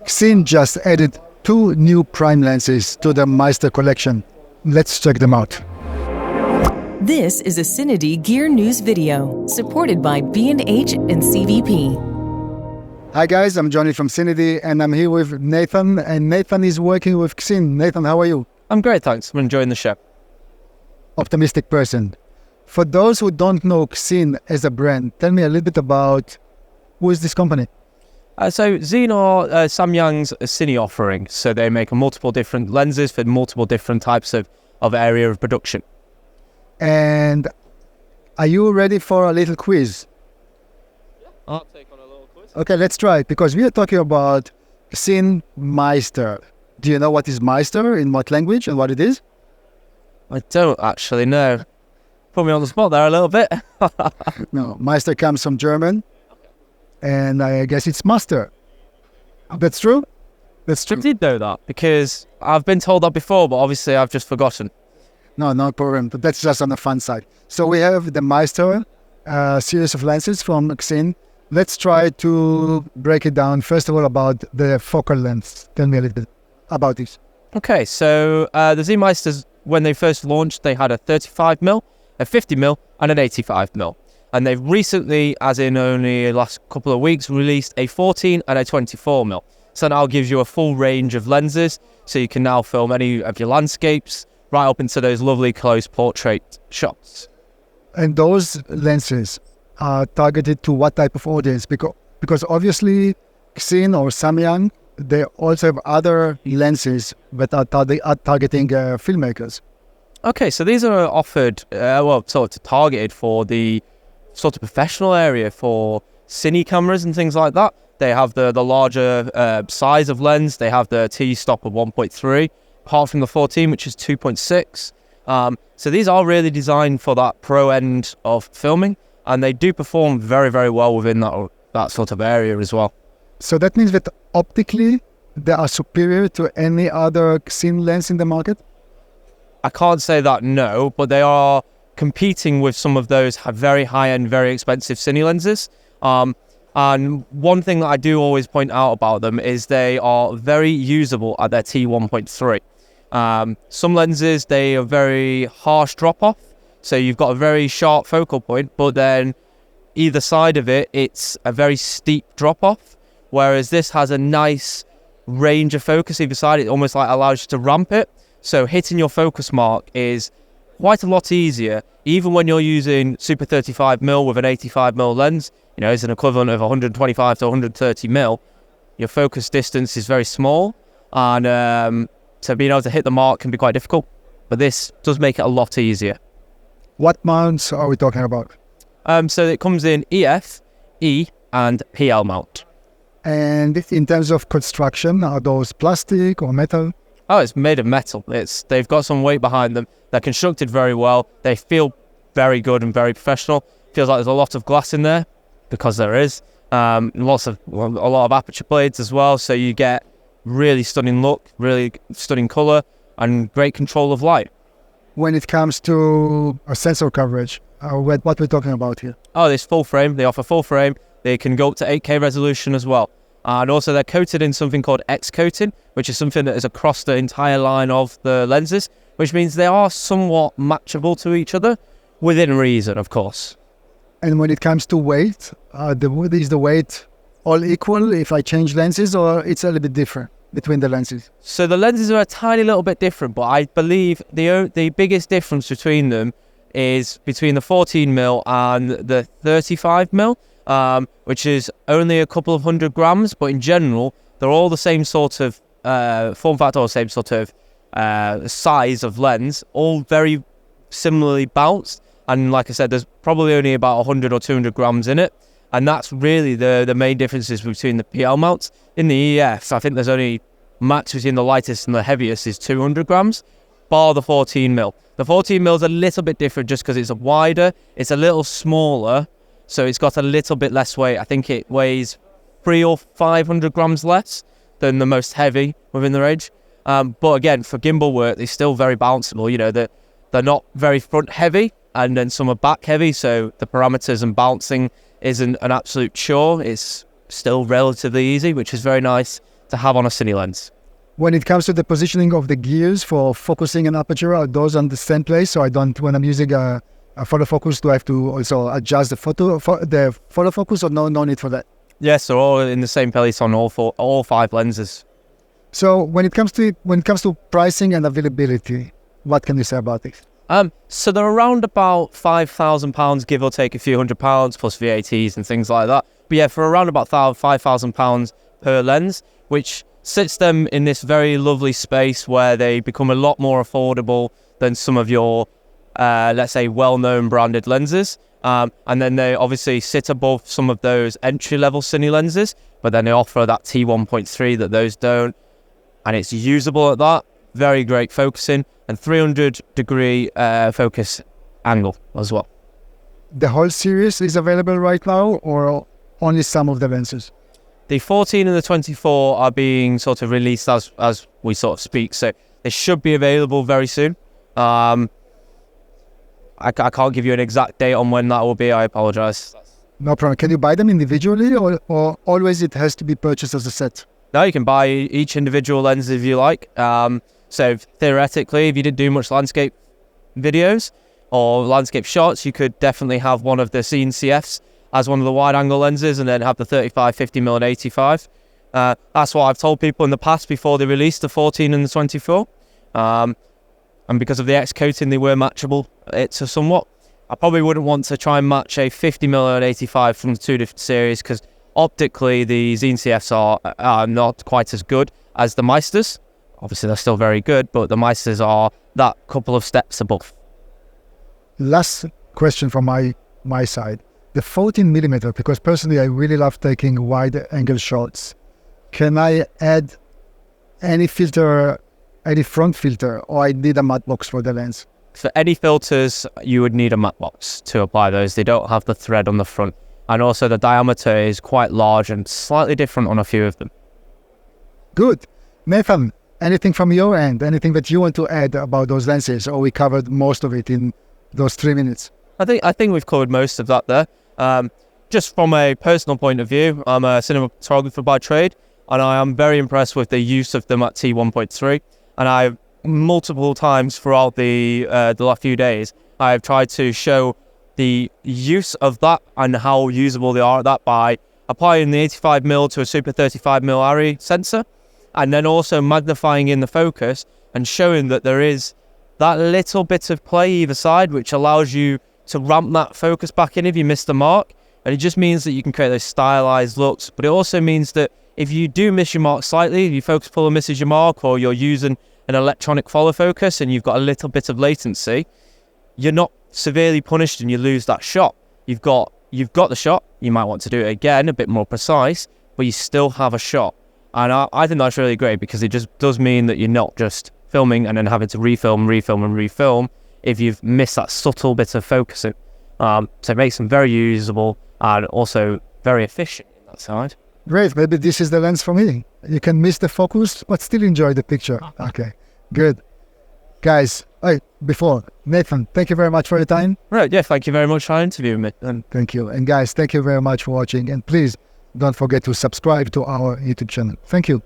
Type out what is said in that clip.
Xeen just added 2 new prime lenses to the Meister collection. Let's check them out. This is a Cinity Gear News video supported by B&H and CVP. Hi guys, I'm Johnny from Cinity and I'm here with Nathan, and Nathan is working with Xeen. Nathan, how are you? I'm great, thanks. I'm enjoying the show. Optimistic person. For those who don't know Xeen as a brand, tell me a little bit about who is this company? So Xeen are Samyang's cine offering. So they make multiple different lenses for multiple different types of area of production. And are you ready for a little quiz? I'll take on a little quiz. Okay, let's try it, because we are talking about Xeen Meister. Do you know what is Meister, in what language, and what it is? I don't actually know. Put me on the spot there a little bit. No, Meister comes from German, and I guess it's master. That's true? That's I true. did know that because I've been told that before, but obviously I've just forgotten. No problem, but that's just on the fun side. So we have the Meister series of lenses from Xeen. Let's try to break it down. First of all, about the focal length. Tell me a little bit about this. Okay, so the Xeen Meisters, when they first launched, they had a 35mm, a 50mm, and an 85mm. And they've recently, as in only the last couple of weeks, released a 14 and a 24mm. So now gives you a full range of lenses, so you can now film any of your landscapes, right up into those lovely close portrait shots. And those lenses are targeted to what type of audience? Because obviously, Xeen or Samyang, they also have other lenses that are targeting filmmakers. Okay, so these are offered, sort of targeted for the sort of professional area for cine cameras and things like that. They have the larger size of lens. They have the T-stop of 1.3, apart from the 14, which is 2.6. So these are really designed for that pro end of filming, and they do perform very, very well within that sort of area as well. So that means that optically, they are superior to any other Xeen lens in the market? I can't say that, no, but they are competing with some of those very high-end, very expensive cine lenses. And one thing that I do always point out about them is they are very usable at their T1.3. Some lenses, they are very harsh drop-off, so you've got a very sharp focal point, but then either side of it, it's a very steep drop-off, whereas this has a nice range of focus either side. It almost like allows you to ramp it, so hitting your focus mark is quite a lot easier, even when you're using Super 35mm with an 85mm lens. You know, it's an equivalent of 125 to 130mm. Your focus distance is very small, and so being able to hit the mark can be quite difficult. But this does make it a lot easier. What mounts are we talking about? So it comes in EF, E, and PL mount. And in terms of construction, are those plastic or metal? Oh, it's made of metal. They've got some weight behind them. They're constructed very well. They feel very good and very professional. Feels like there's a lot of glass in there, because there is. A lot of aperture blades as well, so you get really stunning look, really stunning colour, and great control of light. When it comes to a sensor coverage, what we're talking about here? Oh, this full frame. They offer full frame. They can go up to 8K resolution as well. And also they're coated in something called X-coating, which is something that is across the entire line of the lenses, which means they are somewhat matchable to each other, within reason, of course. And when it comes to weight, is the weight all equal if I change lenses, or it's a little bit different between the lenses? So the lenses are a tiny little bit different, but I believe the biggest difference between them is between the 14mm and the 35mm. Which is only a couple of 100 grams, but in general, they're all the same sort of form factor, or same sort of size of lens, all very similarly balanced. And like I said, there's probably only about 100 or 200 grams in it. And that's really the main differences between the PL mounts. In the EF, I think there's only max between the lightest and the heaviest is 200 grams, bar the 14mm. The 14mm is a little bit different just because it's wider, it's a little smaller, so it's got a little bit less weight. I think it weighs 300 or 500 grams less than the most heavy within the range. But again, for gimbal work, they're still very bounceable. You know, they're not very front heavy, and then some are back heavy, so the parameters and bouncing isn't an absolute chore. It's still relatively easy, which is very nice to have on a cine lens. When it comes to the positioning of the gears for focusing and aperture, are those on the same place? So I don't, when I'm using a photo focus, do I have to also adjust the photo focus, or no need for that? Yes, they're all in the same place on all 5 lenses. So when it comes to pricing and availability, what can you say about this? So they're around about £5,000, give or take a few £100 plus VATs and things like that. But yeah, for around about £5,000 per lens, which sits them in this very lovely space where they become a lot more affordable than some of your, let's say, well-known branded lenses. And then they obviously sit above some of those entry-level cine lenses, but then they offer that T1.3 that those don't. And it's usable at that. Very great focusing and 300-degree focus angle as well. The whole series is available right now, or only some of the lenses? The 14 and the 24 are being sort of released as we sort of speak, so they should be available very soon. I can't give you an exact date on when that will be. I apologise. No problem. Can you buy them individually, or always it has to be purchased as a set? No, you can buy each individual lens if you like. So theoretically, if you didn't do much landscape videos or landscape shots, you could definitely have one of the Scene CFs as one of the wide-angle lenses, and then have the 35, 50mm and 85. That's what I've told people in the past before they released the 14 and the 24. And because of the X coating, they were matchable. It's a somewhat. I probably wouldn't want to try and match a 50mm and 85 from the 2 different series, because optically the Scene CFs are not quite as good as the Meisters. Obviously, they're still very good, but the Meisters are that couple of steps above. Last question from my side. The 14mm, because personally I really love taking wide angle shots. Can I add any filter, any front filter, or I need a matte box for the lens? For any filters, you would need a matte box to apply those. They don't have the thread on the front. And also the diameter is quite large and slightly different on a few of them. Good. Nathan, anything from your end? Anything that you want to add about those lenses, or we covered most of it in those 3 minutes? I think we've covered most of that there. Just from a personal point of view, I'm a cinematographer by trade, and I am very impressed with the use of them at T1.3. And I've multiple times throughout the last few days, I've tried to show the use of that and how usable they are at that by applying the 85mm to a Super 35mm ARRI sensor, and then also magnifying in the focus and showing that there is that little bit of play either side, which allows you to ramp that focus back in if you miss the mark. And it just means that you can create those stylized looks, but it also means that if you do miss your mark slightly, if your focus puller misses your mark, or you're using an electronic follow focus and you've got a little bit of latency, you're not severely punished and you lose that shot. You've got the shot, you might want to do it again, a bit more precise, but you still have a shot. And I think that's really great, because it just does mean that you're not just filming and then having to refilm if you've missed that subtle bit of focusing. So it makes them very usable and also very efficient in that side. Great, maybe this is the lens for me. You can miss the focus, but still enjoy the picture. Okay, good. Guys, before, Nathan, thank you very much for your time. Right, yeah, thank you very much for interviewing me. Thank you. And guys, thank you very much for watching. And please don't forget to subscribe to our YouTube channel. Thank you.